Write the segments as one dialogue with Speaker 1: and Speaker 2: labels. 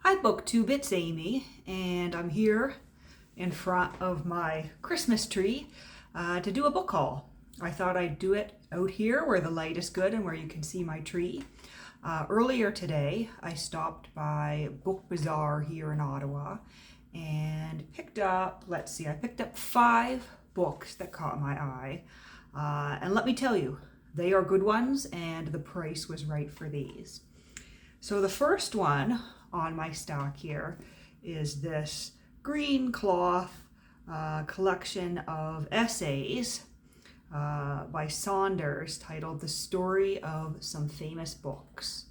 Speaker 1: Hi BookTube, it's Amy, and I'm here in front of my Christmas tree to do a book haul. I thought I'd do it out here where the light is good and where you can see my tree. Earlier today, I stopped by Book Bazaar here in Ottawa and picked up, I picked up 5 books that caught my eye. And let me tell you, they are good ones and the price was right for these. So the first one on my stack here is this green cloth collection of essays by Saunders titled The Story of Some Famous Books.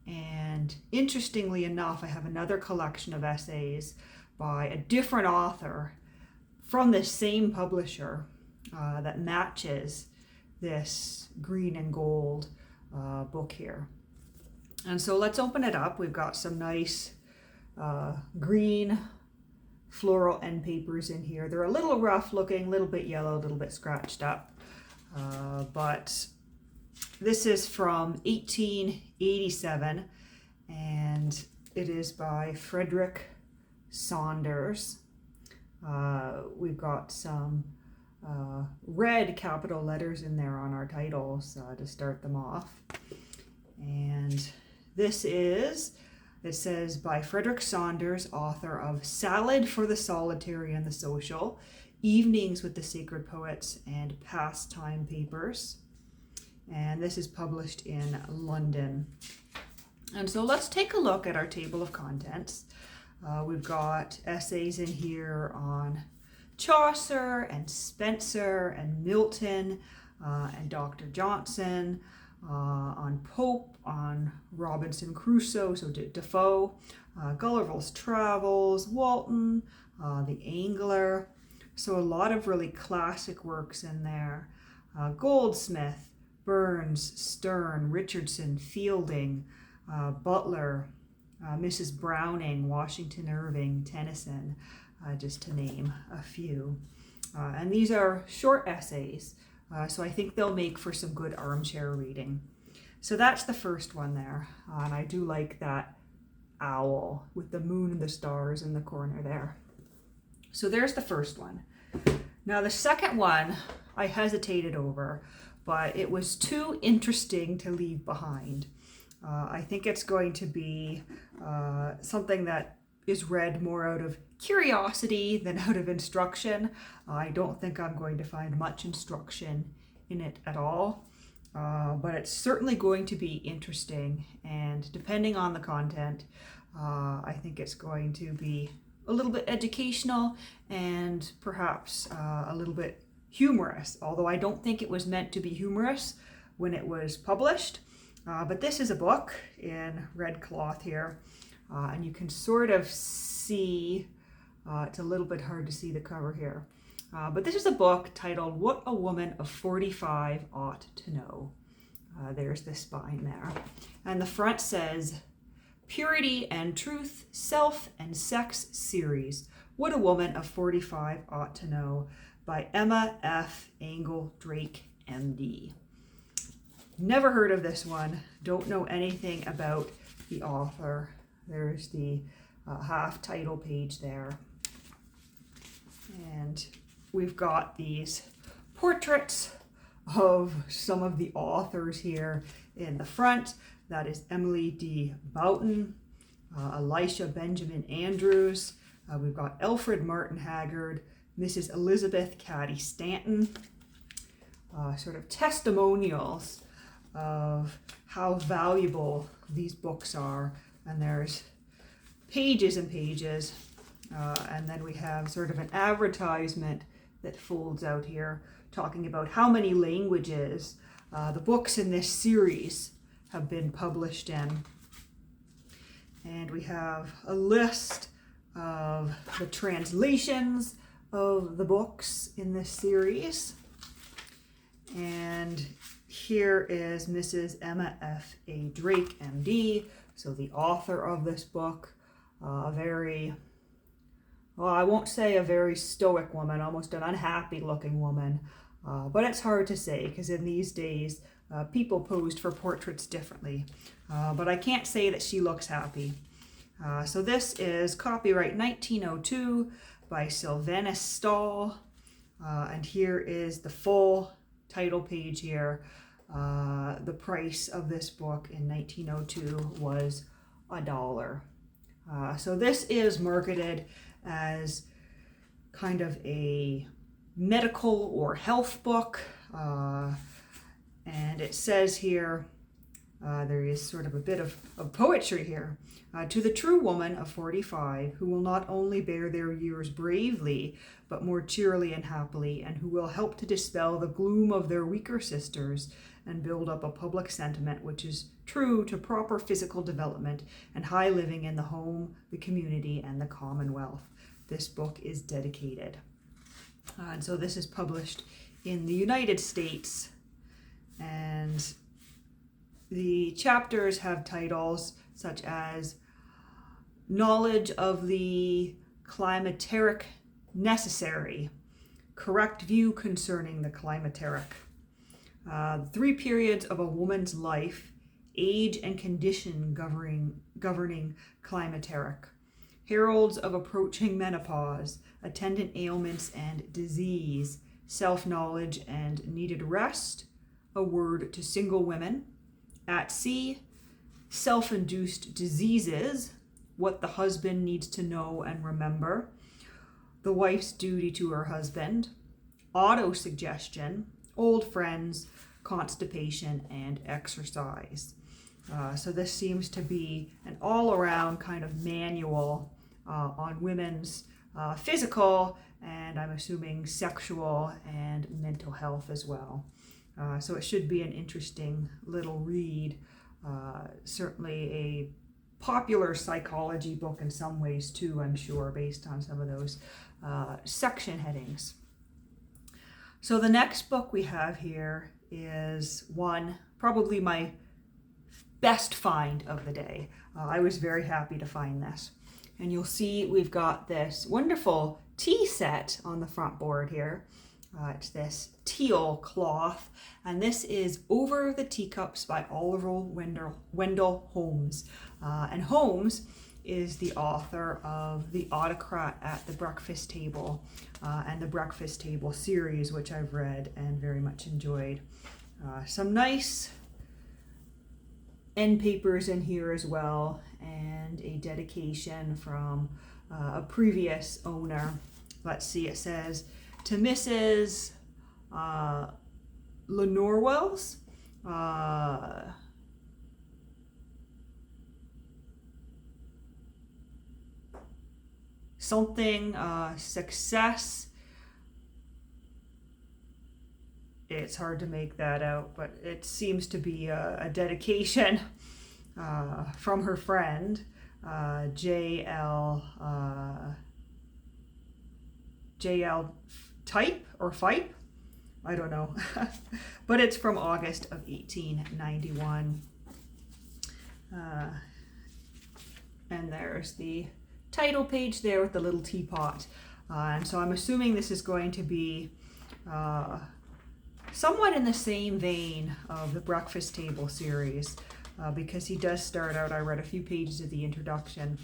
Speaker 1: And interestingly enough, I have another collection of essays by a different author from the same publisher that matches this green and gold book here. And so let's open it up. We've got some nice green floral end papers in here. They're a little rough looking, a little bit yellow, a little bit scratched up. But this is from 1887 and it is by Frederick Saunders. We've got some red capital letters in there on our titles to start them off. And it says by Frederick Saunders, author of Salad for the Solitary and the Social, Evenings with the Sacred Poets, and Pastime Papers. And this is published in London. And so let's take a look at our table of contents. We've got essays in here on Chaucer and Spenser and Milton and Dr. Johnson, on Pope, on Robinson Crusoe, so Defoe, Gulliver's Travels, Walton, The Angler. So a lot of really classic works in there. Goldsmith, Burns, Sterne, Richardson, Fielding, Butler, Mrs. Browning, Washington Irving, Tennyson, just to name a few. And these are short essays. So I think they'll make for some good armchair reading. So that's the first one there. And I do like that owl with the moon and the stars in the corner there. So there's the first one. Now the second one I hesitated over, but it was too interesting to leave behind. I think it's going to be something that is read more out of curiosity than out of instruction. I don't think I'm going to find much instruction in it at all, but it's certainly going to be interesting, and depending on the content, I think it's going to be a little bit educational and perhaps a little bit humorous, although I don't think it was meant to be humorous when it was published. But this is a book in red cloth here. And you can sort of see, it's a little bit hard to see the cover here, but this is a book titled What a Woman of 45 Ought to Know. There's the spine there. And the front says, Purity and Truth, Self and Sex Series, What a Woman of 45 Ought to Know, by Emma F. Angle Drake, MD. Never heard of this one, don't know anything about the author. There's the half title page there. And we've got these portraits of some of the authors here in the front. That is Emily D. Boughton, Elisha Benjamin Andrews. We've got Alfred Martin Haggard, Mrs. Elizabeth Cady Stanton. Sort of testimonials of how valuable these books are. And there's pages and pages, and then we have sort of an advertisement that folds out here talking about how many languages the books in this series have been published in. And we have a list of the translations of the books in this series. And here is Mrs. Emma F. A. Drake, MD, so the author of this book, I won't say a very stoic woman, almost an unhappy looking woman, but it's hard to say because in these days people posed for portraits differently. But I can't say that she looks happy. So this is copyright 1902 by Sylvanus Stall. And here is the full title page here. The price of this book in 1902 was $1. So this is marketed as kind of a medical or health book. And it says here, there is sort of a bit of poetry here. To the true woman of 45, who will not only bear their years bravely, but more cheerily and happily, and who will help to dispel the gloom of their weaker sisters and build up a public sentiment which is true to proper physical development and high living in the home, the community, and the commonwealth. This book is dedicated. And so this is published in the United States, and the chapters have titles such as Knowledge of the Climacteric Necessary, Correct View Concerning the Climacteric, 3 Periods of a Woman's Life, Age and Condition Governing Climacteric, Heralds of Approaching Menopause, Attendant Ailments and Disease, Self-Knowledge and Needed Rest, A Word to Single Women, At Sea, Self-Induced Diseases, What the Husband Needs to Know and Remember, The Wife's Duty to Her Husband, Auto-Suggestion, Old Friends, Constipation, and Exercise. So this seems to be an all-around kind of manual on women's physical and I'm assuming sexual and mental health as well. So it should be an interesting little read. Certainly a popular psychology book in some ways too, I'm sure, based on some of those section headings. So the next book we have here is one, probably my best find of the day. I was very happy to find this. And you'll see we've got this wonderful tea set on the front board here. It's this teal cloth, and this is Over the Teacups by Oliver Wendell Holmes. And Holmes is the author of The Autocrat at the Breakfast Table and the Breakfast Table series, which I've read and very much enjoyed. Some nice end papers in here as well, and a dedication from a previous owner. Let's see, it says, to Mrs. Lenore Wells, success. It's hard to make that out, but it seems to be a dedication from her friend, JL Type or Fipe, I don't know, but it's from August of 1891. And there's the title page there with the little teapot. And so I'm assuming this is going to be somewhat in the same vein of the Breakfast Table series, because he does start out, I read a few pages of the introduction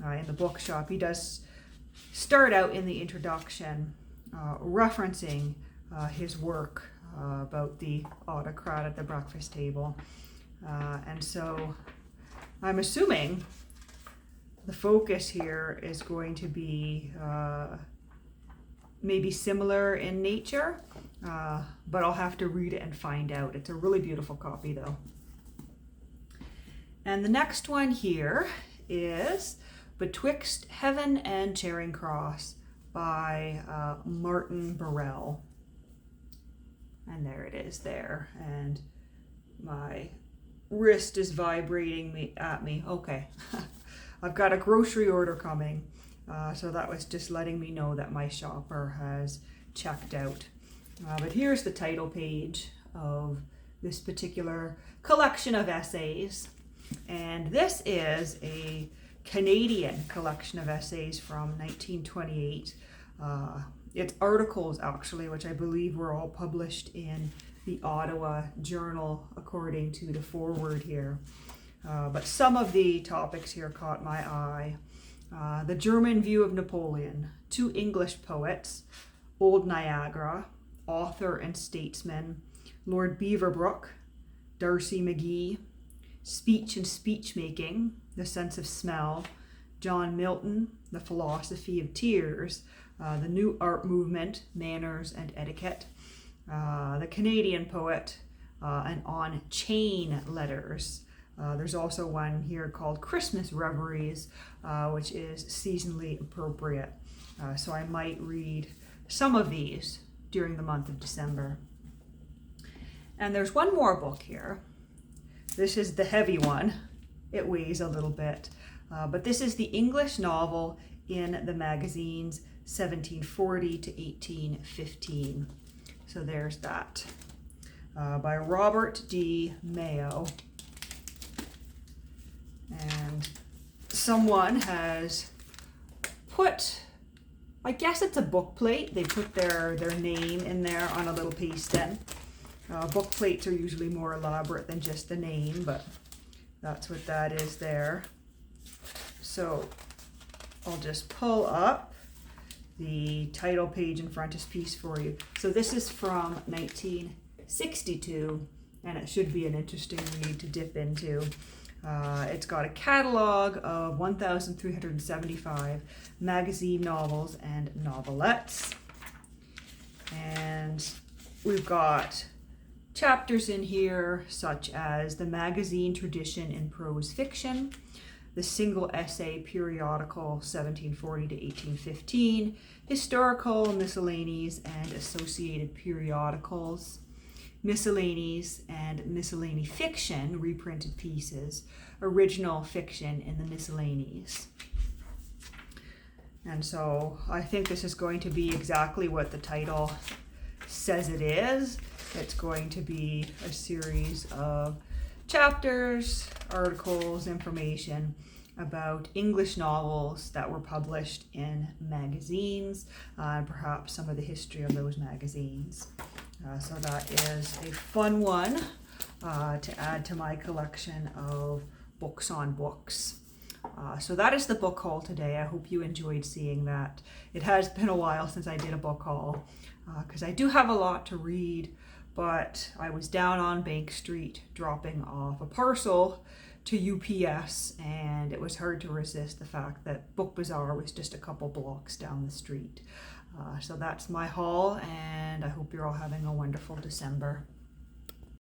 Speaker 1: in the bookshop. He does start out in the introduction referencing his work about the autocrat at the breakfast table. And so I'm assuming the focus here is going to be maybe similar in nature, but I'll have to read it and find out. It's a really beautiful copy though. And the next one here is Betwixt Heaven and Charing Cross by Martin Burrell. And there it is there. And my wrist is vibrating at me. Okay. I've got a grocery order coming. So that was just letting me know that my shopper has checked out. But here's the title page of this particular collection of essays. And this is a Canadian collection of essays from 1928. It's articles, actually, which I believe were all published in the Ottawa Journal, according to the foreword here. But some of the topics here caught my eye. The German View of Napoleon, two English poets, Old Niagara, author and statesman, Lord Beaverbrook, Darcy McGee, Speech and Speech Making, The Sense of Smell, John Milton, The Philosophy of Tears, The New Art Movement, Manners and Etiquette, the Canadian poet, and On Chain Letters. There's also one here called Christmas Reveries, which is seasonally appropriate. So I might read some of these during the month of December. And there's one more book here. This is the heavy one. It weighs a little bit. But this is the English novel in the magazines 1740 to 1815. So there's that. By Robert D. Mayo. And someone has put, I guess it's a book plate. They put their name in there on a little pasting. Book plates are usually more elaborate than just the name, but that's what that is there. So I'll just pull up the title page and frontispiece for you. So this is from 1962, and it should be an interesting read to dip into. It's got a catalog of 1,375 magazine novels and novelettes. And we've got chapters in here such as the magazine tradition in prose fiction, the single essay periodical 1740 to 1815, historical miscellanies and associated periodicals, miscellanies and miscellany fiction, reprinted pieces, original fiction in the miscellanies. And so I think this is going to be exactly what the title says it is. It's going to be a series of chapters, articles, information about English novels that were published in magazines, and perhaps some of the history of those magazines. So that is a fun one to add to my collection of books on books. So that is the book haul today. I hope you enjoyed seeing that. It has been a while since I did a book haul because I do have a lot to read, but I was down on Bank Street dropping off a parcel to UPS, and it was hard to resist the fact that Book Bazaar was just a couple blocks down the street. So that's my haul, and I hope you're all having a wonderful December.